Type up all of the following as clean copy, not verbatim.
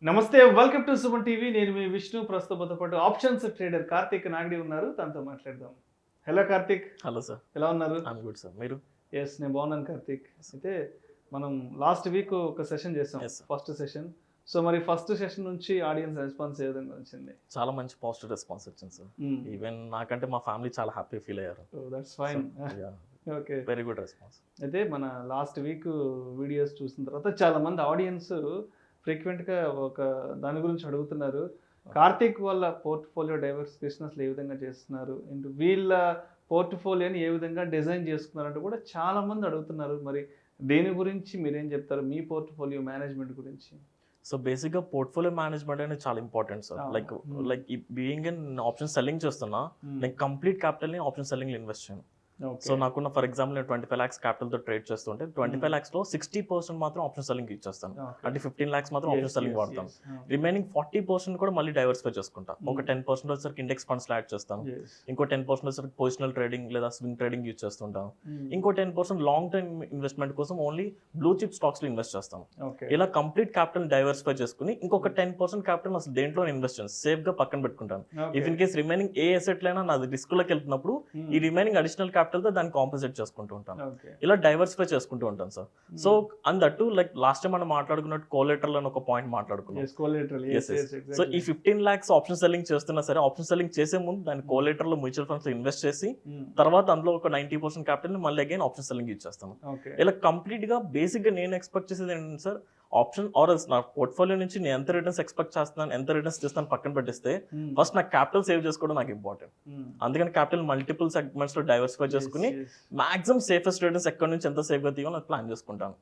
నమస్తే welcome to Suman TV. నేను మీ విష్ణు. ప్రస్తుతంతో పాటు ఆప్షన్స్ ట్రేడర్ కార్తీక్ నాగడి ఉన్నారు. తనతో మాట్లాడదాం. హలో కార్తీక్. Hello sir. ఎలా ఉన్నారు? I'm good sir. మీరు? ఎస్, నేను బాగున్నాను కార్తీక్. అయితే మనం లాస్ట్ వీక్ ఒక సెషన్ చేసాం, Yes, sir. First session. So మరి ఫస్ట్ సెషన్ నుంచి ఆడియన్స్ రెస్పాన్స్ ఏ విధంగా వచ్చింది? చాలా మంచి పాజిటివ్ రెస్పాన్స్ వచ్చింది సార్. ఈవెన్ నాకంటే మా ఫ్యామిలీ చాలా హ్యాపీ ఫీల్ అయ్యారు. That's fine. Okay, very good response. అయితే మన లాస్ట్ వీక్ వీడియోస్ చూసిన తర్వాత చాలా మంది ఆడియన్స్ ఫ్రీక్వెంట్గా ఒక దాని గురించి అడుగుతున్నారు. కార్తీక్ వాళ్ళ పోర్ట్ఫోలియో డైవర్సిఫికేషన్ అసలు ఏ విధంగా చేస్తున్నారు, అండ్ వీళ్ళ పోర్ట్ఫోలియోని ఏ విధంగా డిజైన్ చేసుకున్నారంటూ కూడా చాలా మంది అడుగుతున్నారు. మరి దేని గురించి మీరేం చెప్తారు, మీ పోర్ట్ఫోలియో మేనేజ్మెంట్ గురించి? సో బేసిక్గా పోర్ట్ఫోలియో మేనేజ్మెంట్ అనేది చాలా important sir. Ah, like being in option selling చేస్తున్నా, నేను కంప్లీట్ క్యాపిటల్ని ఆప్షన్ సెల్లింగ్లో ఇన్వెస్ట్ చేయను. సో నాకున్న ఫర్ ఎగ్జాంపుల్ నేను 25 lakhs క్యాపిటల్తో ట్రేడ్ చేస్తుంటే 25 lakhsలో 60% మాత్రం ఆప్షన్ సెల్లింగ్ ఇచ్చేస్తాను. అంటే 15 lakhs మాత్రం ఆప్షన్ సెల్లింగ్ వాడతాను. రిమైనింగ్ 40% కూడా మళ్ళీ డైవర్సిఫై చేసుకుంటా. ఒక 10% వచ్చేసరికి ఇండెక్స్ ఫండ్స్ యాడ్ చేస్తాను. ఇంకో 10% వచ్చేసరికి పొజిషనల్ ట్రేడింగ్ లేదా స్వింగ్ ట్రేడింగ్ యూజ్ చేస్తుంటాను. ఇంకో 10% లాంగ్ టర్మ్ ఇన్వెస్ట్మెంట్ కోసం ఓన్లీ బ్లూ చిప్ స్టాక్స్లో ఇన్వెస్ట్ చేస్తాను. ఇలా కంప్లీట్ క్యాపిటల్ డైవర్సిఫై చేసుకుని ఇంకొక 10% క్యాపిటల్ అసలు దేంట్లో ఇన్వెస్ట్ చేయను, సేఫ్గా పక్కన పెట్టుకుంటాను. If in case remaining A asset అయినా నాది రిస్క్లోకి వెళ్తున్నప్పుడు ఈ రిమైనింగ్ అడిషనల్ క్యాపిటల్తో దాన్ని కాంపన్సేట్ చేసుకుంటూ ఉంటాను. ఇలా డైవర్సిఫై చేసుకుంటూ ఉంటాను సార్. సో అందట్టు లైక్ లాస్ట్ టైం మనం మాట్లాడుకున్నట్టు కోలేటరల్ అని ఒక పాయింట్ మాట్లాడుకున్నాం. సో ఈ 15 lakhs ఆప్షన్ సెల్లింగ్ చేస్తున్నా సరే, ఆప్షన్ సెల్లింగ్ చేసే ముందు దాని కోలేటరల్ మ్యూచువల్ ఫండ్స్ లో ఇన్వెస్ట్ చేసి తర్వాత అందులో ఒక 90% క్యాపిటల్ మళ్ళీ అగైన్ ఆప్షన్ సెల్లింగ్ ఇచ్చేస్తాను. ఇలా కంప్లీట్ గా బేసిక్ గా నేను ఎక్స్పెక్ట్ చేసేది ఏంటంటే సార్, ఆప్షన్ ఆర్ నా పోర్ట్ఫోలియో నుంచి నేను ఎంత రిటర్న్స్ ఎక్స్పెక్ట్ చేస్తున్నాను, ఎంత రిటర్న్స్ చేస్తాను పక్కన పెట్టిస్తే ఫస్ట్ నాకు క్యాపిటల్ సేవ్ చేసుకోవడం నాకు ఇంపార్టెంట్. అందుకని క్యాపిటల్ మల్టిపుల్ సెగ్మెంట్స్ లో డైవర్సిఫై చేసుకుని మాక్సిమం సేఫెస్ట్ రిటర్న్స్ ఎక్కడి నుంచి ఎంత సేఫ్ గా తీయాలో నాకు ప్లాన్ చేసుకుంటాను.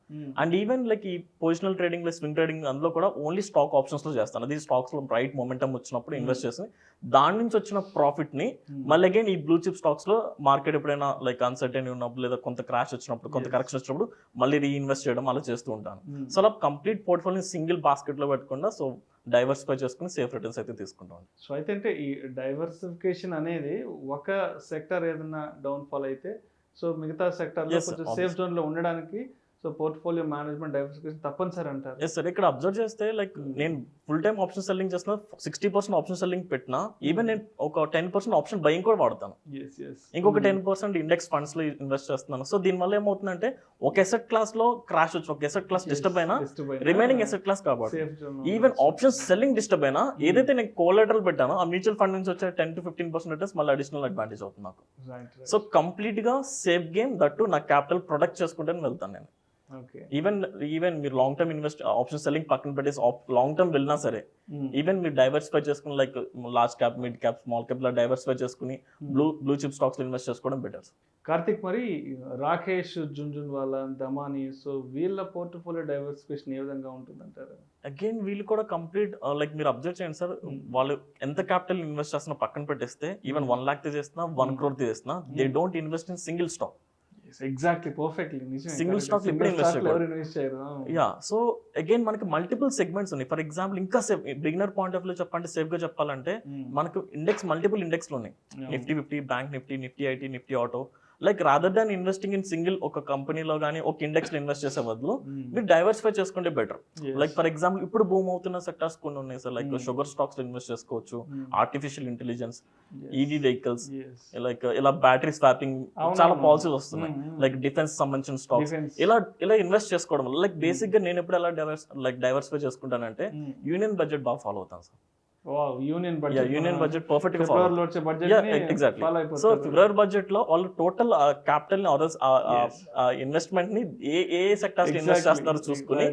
అండ్ ఈవెన్ లైక్ ఈ పొజిషనల్ ట్రేడింగ్ స్వింగ్ ట్రేడింగ్ అందులో కూడా ఓన్లీ స్టాక్ ఆప్షన్స్ లో చేస్తాను. అది స్టాక్స్ లో రైట్ మొమెంటం వచ్చినప్పుడు ఇన్వెస్ట్ చేసి దాని నుంచి వచ్చిన ప్రాఫిట్ ని మళ్ళీ అగైన్ ఈ బ్లూ చిప్ స్టాక్స్ లో మార్కెట్ ఎప్పుడైనా లైక్ అన్సర్టెన్ ఉన్నప్పుడు లేదా కొంత క్రాష్ వచ్చినప్పుడు, కొంత కరెక్షన్ వచ్చినప్పుడు మళ్ళీ రీఇన్వెస్ట్ చేయడం అలా చేస్తూ ఉంటాను. సో అలా కంప్లీట్ పోర్ట్ఫోలియో సింగిల్ బాస్కెట్ లో పెట్టకుండా సో డైవర్సిఫై చేసుకుని సేఫ్ రిటర్న్స్ అయితే తీసుకుంటాం. సో అయితే అంటే ఈ డైవర్సిఫికేషన్ అనేది ఒక సెక్టర్ ఏదైనా డౌన్ ఫాల్ అయితే సో మిగతా సెక్టర్ కొంచెం సేఫ్ జోన్ లో ఉండడానికి సో పోర్ట్ఫోలియో మేనేజ్మెంట్ డైవర్సిఫికేషన్ తప్పనిసరి అంటారు. Yes sir. ఇక్కడ అబ్జర్వ్ చేస్తే లైక్ నేను ఫుల్ టైమ్ ఆప్షన్ సెల్లింగ్ చేస్తున్నా, 60% ఆప్షన్ సెల్లింగ్ పెట్టినా ఈవెన్ నేను ఒక 10% ఆప్షన్ బయింగ్ కూడా వాడతాను. ఇంకొక 10% ఇండెక్స్ ఫండ్స్ లో ఇన్వెస్ట్ చేస్తున్నాను. సో దీని వల్ల ఏమవుతుందంటే ఒక ఎసెట్ క్లాస్ లో క్రాష్ వచ్చి ఒక ఎసెట్ క్లాస్ డిస్టర్బ్ అయినా రిమైనింగ్ ఎసెట్ క్లాస్ కాబట్టి ఈవెన్ ఆప్షన్ సెల్లింగ్ డిస్టర్బ్ అయినా ఏదైతే నేను కోలాటరల్ పెట్టానో ఆ మ్యూచువల్ ఫండ్ నుంచి వచ్చే 10 to 15% రిటర్న్స్ మళ్ళీ అడిషనల్ అడ్వాంటేజ్ అవుతుంది నాకు. సో కంప్లీట్ గా సేఫ్ గేమ్ దట్టు నా క్యాపిటల్ ప్రొడక్ట్ చేసుకుంటే వెళ్తాను నేను. ఈవెన్ మీరు long term invest option selling పక్కన పెట్టేసి లాంగ్ టర్మ్ వెళ్ళినా సరే ఈవెన్ మీరు డైవర్సిఫై చేసుకుని like large cap, mid cap, small cap లా డైవర్సిఫై చేసుకుని బ్లూ చిప్ స్టాక్స్ లో ఇన్వెస్ట్ చేసుకోవడం బెటర్. కార్తిక్, మరి రాకేష్ జున్జున్వాలా, దమాని, సో వీళ్ళ పోర్ట్ఫోలియో డైవర్సిఫికేషన్ ఏ విధంగా ఉంటుందంటారు? అగైన్ వీళ్ళు కూడా కంప్లీట్ లైక్ మీరు అబ్జర్వ్ చేయండి సార్, వాళ్ళు ఎంత క్యాపిటల్ ఇన్వెస్ట్ చేస్తున్నా పక్కన పెట్టేస్తే ఈవెన్ 1 lakh చేస్తున్నా, 1 crore చేస్తున్నా, they don't invest in single stock. Exactly, perfectly నిజమే. సింగిల్ స్టాక్ ఇన్వెస్ట్ చేయరు. యా, సో అగైన్ మనకి మల్టిపుల్ సెగ్మెంట్స్ ఉన్నాయి. ఫర్ ఎగ్జాంపుల్ ఇంకా safe beginner point of view చెప్పండి, సేఫ్ గా చెప్పాలంటే మనకు ఇండెక్స్ మల్టిపుల్ ఇండెక్స్ లో ఉన్నాయి. Nifty 50, bank Nifty, Nifty IT, Nifty auto. Like rather than investing in single ఒక కంపెనీలో కానీ ఒక ఇండెక్స్ లో ఇన్వెస్ట్ చేసే బదులు మీరు డైవర్సిఫై చేసుకుంటే బెటర్. లైక్ ఫర్ ఎగ్జాంపుల్ ఇప్పుడు బూమ్ అవుతున్న సెక్టర్స్ కొన్ని ఉన్నాయి సార్. లైక్ షుగర్ స్టాక్స్ లో ఇన్వెస్ట్ చేసుకోవచ్చు, artificial intelligence, EV vehicles, like ఇలా బ్యాటరీ స్వాపింగ్ చాలా పాలసీస్ వస్తున్నాయి. లైక్ డిఫెన్స్ సంబంధించిన స్టాక్స్ ఇలా ఇన్వెస్ట్ చేసుకోవడం వల్ల లైక్ బేసిక్ గా నేను ఎప్పుడు ఎలా డైవర్సిఫై చేసుకుంటానంటే యూనియన్ బడ్జెట్ బాగా ఫాలో అవుతాను సార్. యూనియన్ బడ్జెట్ పర్ఫెక్ట్ గా follow exactly. So February budget లో వాళ్ళు టోటల్ క్యాపిటల్ ని ఇన్వెస్ట్మెంట్ ని ఏ సెక్టార్స్ ఇన్వెస్ట్ చేస్తున్నారో చూసుకుని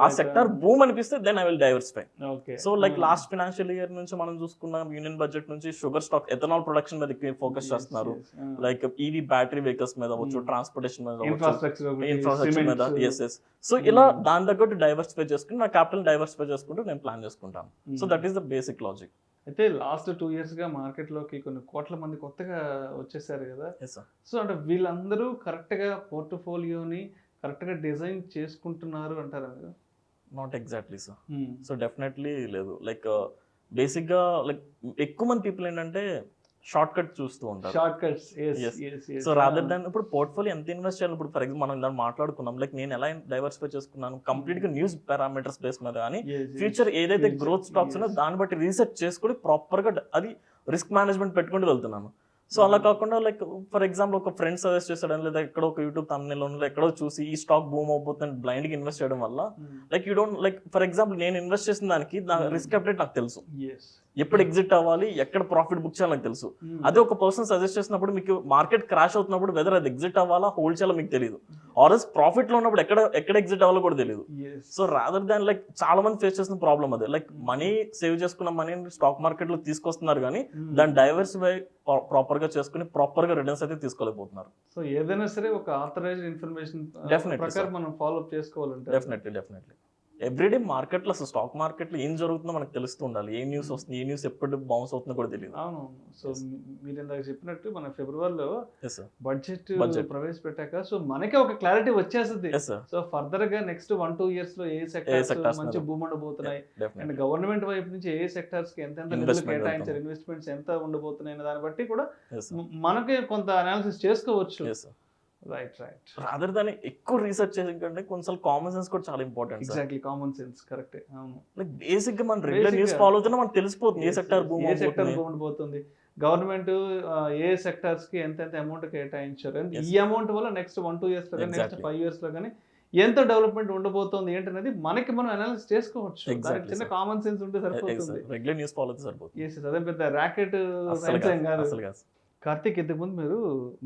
ఆ సెక్టార్ బూమ్ అనిపిస్తే then I will diversify. So like last financial year నుంచి మనం చూసుకున్న యూనియన్ బడ్జెట్ నుంచి షుగర్ స్టాక్, ఎథనాల్ ప్రొడక్షన్ మీద ఫోకస్ చేస్తున్నారు. లైక్ ఈవీ బ్యాటరీ వెహికల్స్ మీద అవ్వచ్చు, ట్రాన్స్పోర్టేషన్ మీద ఇన్ఫ్రాస్ట్రక్చర్ మీద. ఎస్. సో ఇలా దాని తగ్గట్టు డైవర్సిఫై చేసుకుని నా క్యాపిటల్ డైవర్సిఫై చేసుకుంటూ నేను ప్లాన్ చేసుకుంటాను. So that is the basic logic. అయితే లాస్ట్ 2 years గా మార్కెట్లోకి కొన్ని కోట్ల మంది కొత్తగా వచ్చేసారు కదా. సో అంటే వీళ్ళందరూ కరెక్ట్గా పోర్ట్ఫోలియోని కరెక్ట్గా డిజైన్ చేసుకుంటున్నారు అంటారా మీరు? Not exactly sir. So definitely లేదు. లైక్ బేసిక్గా లైక్ ఎక్కువ మంది పీపుల్ ఏంటంటే షార్ట్ కట్ చూస్తూ ఉంటారు. Short cuts. Yes. So rather than ఇప్పుడు పోర్ట్ఫోలియో ఎంత ఇన్వెస్ట్ చేయాలి, ఇప్పుడు ఫర్ ఎగ్జాంపుల్ మనం దాన్ని మాట్లాడుకున్నాం, లైక్ నేను ఎలా డైవర్సిఫై చేసుకున్నాను కంప్లీట్ గా న్యూస్ పారామీటర్స్ బేస్ మీద, కానీ ఫ్యూచర్ ఏదైతే గ్రోత్ స్టాక్స్ ఉన్నో దాన్ని బట్టి రీసెర్చ్ చేసుకుని ప్రాపర్ గా అది రిస్క్ మేనేజ్మెంట్ పెట్టుకుంటూ వెళ్తున్నాను. సో అలా కాకుండా లైక్ ఫర్ ఎగ్జాంపుల్ ఒక ఫ్రెండ్ సజెస్ట్ చేస్తాడని, లేదా ఎక్కడో ఒక యూట్యూబ్ thumbnail లో ఎక్కడో చూసి ఈ స్టాక్ బూమ్ అవబోతుంది బ్లైండ్ గా ఇన్వెస్ట్ చేయడం వల్ల like you don't like, for example నేను ఇన్వెస్ట్ చేసిన దానికి రిస్క్ అప్డేట్ నాకు తెలుసు, ఎప్పుడు ఎగ్జిట్ అవ్వాలి, ఎక్కడ ప్రాఫిట్ బుక్ చేయాలి నాకు తెలుసు. అదే ఒక పర్సన్ సజెస్ట్ చేసినప్పుడు మీకు మార్కెట్ క్రాష్ అవుతున్నప్పుడు వెదర్ అది ఎగ్జిట్ అవ్వాలా హోల్డ్ చేయాలో మీకు తెలియదు, ఆర్ఎస్ ప్రాఫిట్ లో ఉన్నప్పుడు ఎక్కడ ఎగ్జిట్ అవ్వాలో కూడా తెలియదు. సో రాదర్ దాన్ లైక్ చాలా మంది ఫేస్ చేసిన ప్రాబ్లం అదే, లైక్ మనీ సేవ్ చేసుకున్న మనీని స్టాక్ మార్కెట్ లో తీసుకొస్తున్నారు కానీ దాన్ని డైవర్సిఫై ప్రాపర్ గా చేసుకుని ప్రాపర్ గా రిటర్న్స్ అయితే తీసుకోలేకపోతున్నారు. సో ఏదైనా సరే ఒక ఆథరైజ్డ్ ఇన్ఫర్మేషన్ ప్రకారం మనం ఫాలో అప్ చేసుకోవాలంటే డెఫినెట్లీ ఎవ్రీడే మార్కెట్ లో అసలు స్టాక్ మార్కెట్ లో ఏం జరుగుతుందో మనకు తెలుస్తూ ఉండాలి, ఏ న్యూస్ వస్తుంది, ఏ న్యూస్ ఎప్పుడు బౌన్స్ అవుతుందో కూడా తెలియదు. అవును. సో మీరు ఇందాక చెప్పినట్టు మన ఫిబ్రవరిలో బడ్జెట్ ప్రవేశపెట్టాక సో మనకే ఒక క్లారిటీ వచ్చేస్తుంది. సో ఫర్దర్ గా నెక్స్ట్ 1-2 years లో ఏ సెక్టార్స్ మంచి భూమి ఉండబోతున్నాయి, అండ్ గవర్నమెంట్ వైపు నుంచి ఏ సెక్టార్స్ కి ఎంత నిధులు కేటాయించారు, ఇన్వెస్ట్మెంట్స్ ఎంత ఉండబోతున్నాయి అనే దాన్ని బట్టి కూడా మనకి కొంత అనాలిసిస్ చేసుకోవచ్చు. రైట్. రాదర్ దాన్ని ఎక్కువ రీసెర్చ్ చేసే కంటే కొంచెం కామన్ సెన్స్ కూడా చాలా important. Exactly, common sense correct. అవును, లైక్ బేసిక్ గా మనం రెగ్యులర్ న్యూస్ ఫాలో అవుతున్నా మనకు తెలిసిపోతుంది ఏ సెక్టార్ భూమి ఉండబోతుంది, గవర్నమెంట్ ఏ సెక్టార్స్ కి ఎంత అమౌంట్ కేటాయించారు, అండ్ ఈ అమౌంట్ వల్ల నెక్స్ట్ 1-2 years లో కానీ నెక్స్ట్ 5 years లో కానీ ఎంత డెవలప్మెంట్ ఉండబోతుంది ఏంటనేది మనకి మనం అనాలిసిస్ చేసుకోవచ్చు. చిన్న కామన్ సెన్స్ ఉంటే సరిపోతుంది, రెగ్యులర్ న్యూస్ ఫాలో అయితే సరిపోతుంది. అదే పెద్ద ర్యాకెట్ కాదు. కార్తీక్, ఇంతకుముందు మీరు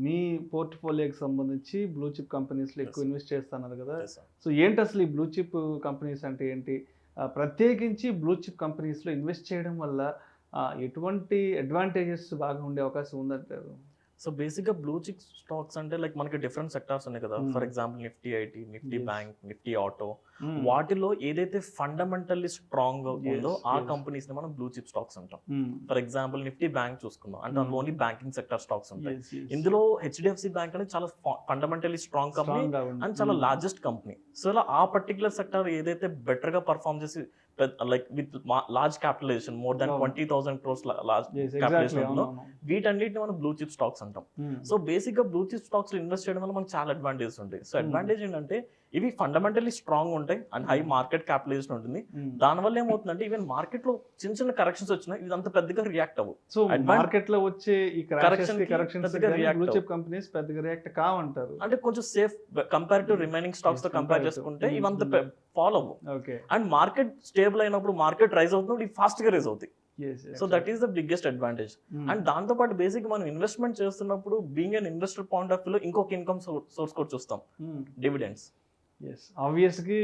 మీ పోర్ట్ఫోలియోకి సంబంధించి బ్లూ చిప్ కంపెనీస్లో ఎక్కువ ఇన్వెస్ట్ చేస్తున్నారు కదా, సో ఏంటి అసలు ఈ బ్లూ చిప్ కంపెనీస్ అంటే ఏంటి, ప్రత్యేకించి బ్లూ చిప్ కంపెనీస్లో ఇన్వెస్ట్ చేయడం వల్ల ఎటువంటి అడ్వాంటేజెస్ బాగా ఉండే అవకాశం ఉందంటారు? సో బేసిక్గా బ్లూ చిప్ స్టాక్స్ అంటే లైక్ మనకి డిఫరెంట్ సెక్టార్స్ ఉన్నాయి కదా, for example Nifty IT, Nifty bank, Nifty auto, వాటిలో ఏదైతే ఫండమెంటల్లీ స్ట్రాంగ్ ఉందో ఆ కంపెనీస్ ని మనం బ్లూ చిప్ స్టాక్స్ అంటాం. ఫర్ ఎగ్జాంపుల్ నిఫ్టీ బ్యాంక్ చూసుకుందాం అంటే అందులో ఓన్లీ బ్యాంకింగ్ సెక్టర్ స్టాక్స్ ఉంటాయి. ఇందులో హెచ్డిఎఫ్సి బ్యాంక్ అనేది చాలా ఫండమెంటల్లీ స్ట్రాంగ్ కంపెనీ అండ్ చాలా లార్జెస్ట్ కంపెనీ. సో ఇలా ఆ పర్టికులర్ సెక్టర్ ఏదైతే బెటర్ గా పర్ఫార్మ్ చేసి like with large capitalization more than 20,000 crores large capitalization ఉందో వీటన్నిటిని మనం బ్లూ చిప్ స్టాక్స్ అంటాం. సో బేసిక్ గా బ్లూ చిప్ స్టాక్స్ లో ఇన్వెస్ట్ చేయడం వల్ల మనకు చాలా అడ్వాంటేజెస్ ఉంటాయి. సో అడ్వాంటేజ్ ఏంటంటే ఇవి ఫండమెంటల్లీ స్ట్రాంగ్ ఉంటాయి అండ్ హై మార్కెట్ క్యాపిటలైజేషన్ ఉంటుంది. దానివల్ల ఏమవుతుందంటే ఈవెన్ మార్కెట్ లో చిన్న కరెక్షన్స్ వచ్చినా ఇది అంత పెద్దగా రియాక్ట్ అవ్వదు. సో మార్కెట్ లో వచ్చే ఈ కరెక్షన్స్ బ్లూ చిప్ కంపెనీస్ పెద్దగా రియాక్ట్ కావంటారు, అంటే కొంచెం safe compare to remaining stocks తో కంపేర్ చేసుకుంటే ఇవంత ఫాలో అవ్వవు. అండ్ మార్కెట్ స్టేబుల్ అయినప్పుడు మార్కెట్ రైజ్ అవుతున్నప్పుడు ఇవి ఫాస్ట్ గా రైజ్ అవుతాయి. So that is the biggest advantage. And దాంతో పాటు బేసిక్ మనం ఇన్వెస్ట్మెంట్ చేస్తున్నప్పుడు being an investor point of వ్యూలో ఇంకొక ఇన్కమ్ సోర్స్ కూడా చూస్తాం, డివిడెండ్స్. ఆబ్వియస్లీ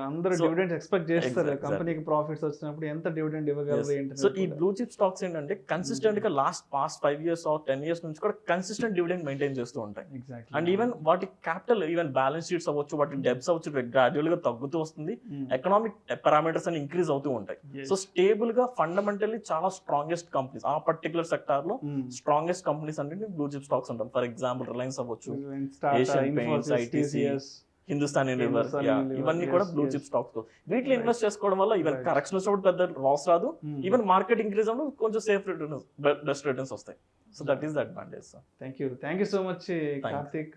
అందరూ డివిడెండ్స్ ఎక్స్పెక్ట్ చేస్తారు, కంపెనీకి ప్రాఫిట్స్ వచ్చినప్పుడు ఎంత డివిడెండ్ ఇవ్వగలరు ఏంటి. సో ఈ బ్లూ చిప్ స్టాక్స్ ఏంటంటే కన్సిస్టెంట్ గా పాస్ట్ 5 years or 10 years నుంచి కూడా కన్సిస్టెంట్ డివిడెండ్ మెయింటైన్ చేస్తూ ఉంటాయి. అండ్ ఈవెన్ వాటి క్యాపిటల్ ఈవెన్ బ్యాలెన్స్ షీట్స్ అవ్వచ్చు, వాటి డెబ్ట్స్ అవ్వచ్చు, గ్రాడ్యువల్ గా తగ్గుతూ వస్తుంది, ఎకనామిక్ పారామీటర్స్ అని ఇంక్రీజ్ అవుతూ ఉంటాయి. సో స్టేబుల్ గా ఫండమెంటల్లీ చాలా స్ట్రాంగెస్ట్ కంపెనీస్ ఆ పర్టికులర్ సెక్టార్ లో స్ట్రాంగెస్ట్ కంపెనీస్ అంటే బ్లూ చిప్ స్టాక్స్ ఉంటాం. ఫర్ ఎగ్జాంపుల్ రిలయన్స్ అవ్వచ్చు, ఏషియన్ పెయింట్స్, ఐటీసీఎస్, హిందుస్థాన్ యూనిలివర్, ఇవన్నీ కూడా బ్లూ చిప్ స్టాక్స్. వీటిలో ఇన్వెస్ట్ చేసుకోవడం వల్ల ఈవెన్ కరెక్షన్ వచ్చినప్పుడు పెద్ద లాస్ రాదు, ఈవెన్ మార్కెట్ ఇంక్రీజ్ అవ్వడం కొంచెం సేఫ్ రిటర్న్స్, బెస్ట్ రిటర్న్స్ వస్తాయి. So that is the advantage. Thank you so much Karthik.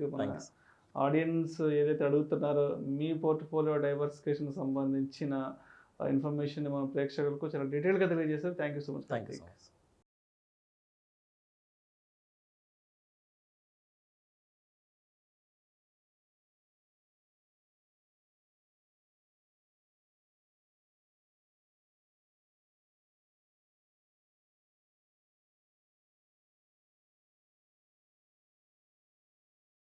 Audience ఏదైతే అడుగుతున్నారో మీ పోర్ట్ఫోలియో డైవర్సిఫికేషన్ సంబంధించిన ఇన్ఫర్మేషన్ మన ప్రేక్షకులకు చాలా డీటెయిల్ గా తెలియజేశారు. Thank you so much.